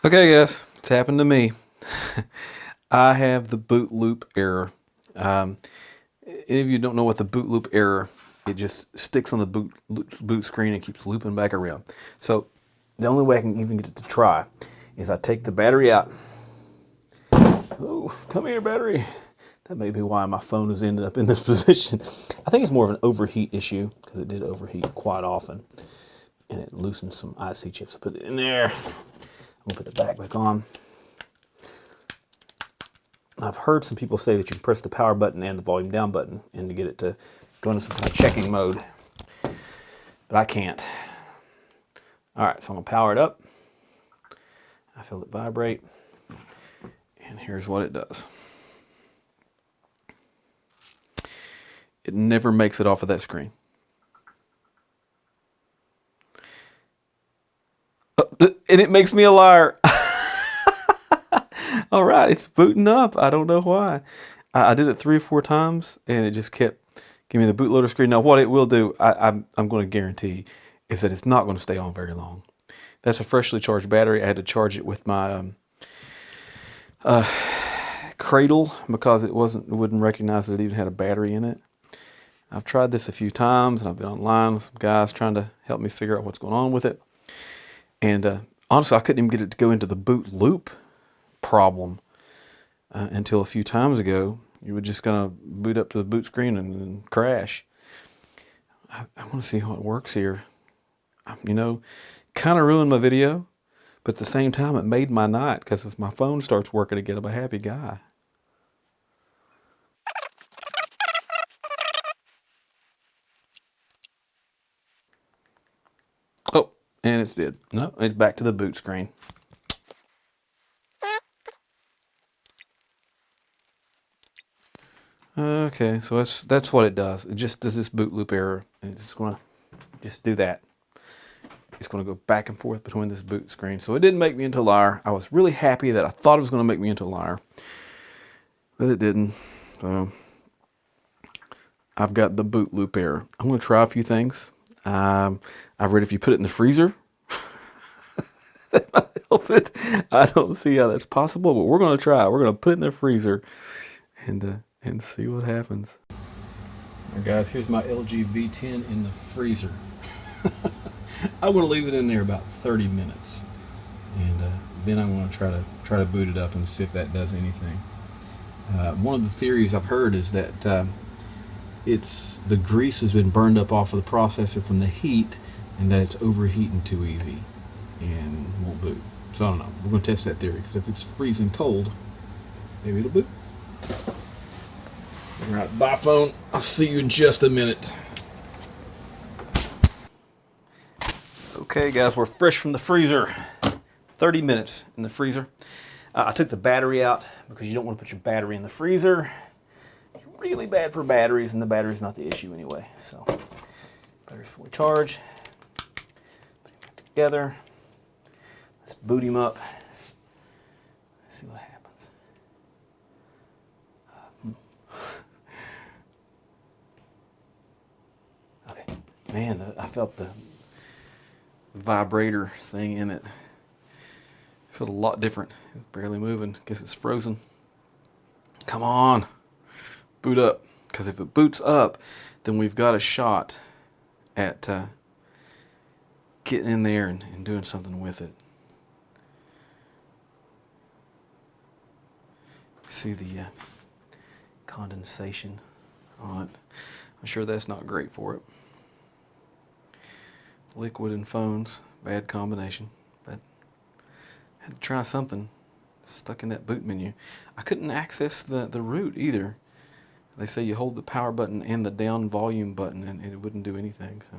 Okay, guys, it's happened to me. I have the boot loop error. Um, any of you don't know what the boot loop error, it just sticks on the boot screen and keeps looping back around. So the only way I can even get it to try is I take the battery out. Oh, come here, battery. That may be why my phone has ended up in this position. I think it's more of an overheat issue because it did overheat quite often. And it loosened some IC chips. I put it in there. I'm gonna put the back on. I've heard some people say that you can press the power button and the volume down button and to get it to go into some kind of checking mode, but I can't. All right, so I'm gonna power it up. I feel it vibrate, and here's what it does. It never makes it off of that screen. And it makes me a liar. All right, it's booting up. I don't know why. I did it 3 or 4 times, and it just kept giving me the bootloader screen. Now, what it will do, I'm going to guarantee, is that it's not going to stay on very long. That's a freshly charged battery. I had to charge it with my cradle because it wouldn't recognize that it even had a battery in it. I've tried this a few times, and I've been online with some guys trying to help me figure out what's going on with it. And honestly, I couldn't even get it to go into the boot loop problem until a few times ago. You were just going to boot up to the boot screen and crash. I want to see how it works here. Kind of ruined my video, but at the same time, it made my night because if my phone starts working again, I'm a happy guy. Oh, and it's dead. No, it's back to the boot screen. Okay, so that's what it does. It just does this boot loop error, and it's just gonna just do that. It's gonna go back and forth between this boot screen. So it didn't make me into a liar. I was really happy that I thought it was gonna make me into a liar, but it didn't. So I've got the boot loop error. I'm gonna try a few things. I've read if you put it in the freezer, that might help it. I don't see how that's possible, but we're gonna try. We're gonna put it in the freezer and see what happens. All right, guys, here's my LG V10 in the freezer. I'm going to leave it in there about 30 minutes, and then I'm going to try to boot it up and see if that does anything. One of the theories I've heard is that it's the grease has been burned up off of the processor from the heat, and that it's overheating too easy and won't boot. So I don't know. We're going to test that theory because if it's freezing cold, maybe it'll boot. All right, bye phone. I'll see you in just a minute. Okay, guys, we're fresh from the freezer. 30 minutes in the freezer. I took the battery out because you don't want to put your battery in the freezer. It's really bad for batteries, and the battery's not the issue anyway. So, battery's fully charged. Put him back together. Let's boot him up. Let's see what happens. Okay, man, I felt the vibrator thing in it. It felt a lot different. It's barely moving. Guess it's frozen. Come on, boot up. Because if it boots up, then we've got a shot at getting in there and doing something with it. See the condensation on it. I'm sure that's not great for it. Liquid and phones, bad combination, but I had to try something. Stuck in that boot menu. I couldn't access the root either. They say you hold the power button and the down volume button and it wouldn't do anything. So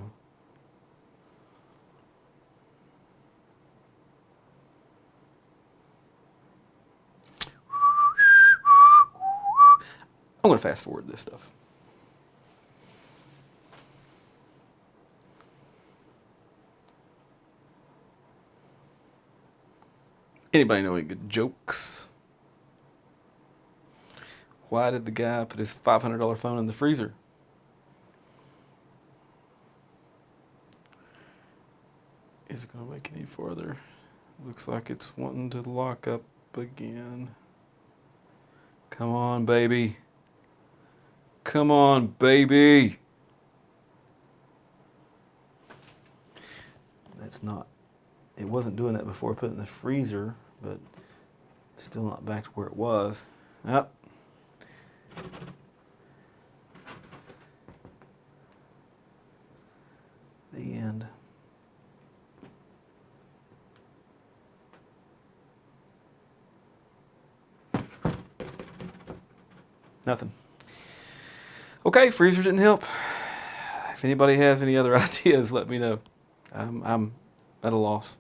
I'm going to fast forward this stuff. Anybody know any good jokes? Why did the guy put his $500 phone in the freezer? Is it going to make any farther? Looks like it's wanting to lock up again. Come on, baby. Come on, baby. That's not, it wasn't doing that before I put it in the freezer, but still not back to where it was. Yep. The end. Nothing. Okay, freezer didn't help. If anybody has any other ideas, let me know. I'm at a loss.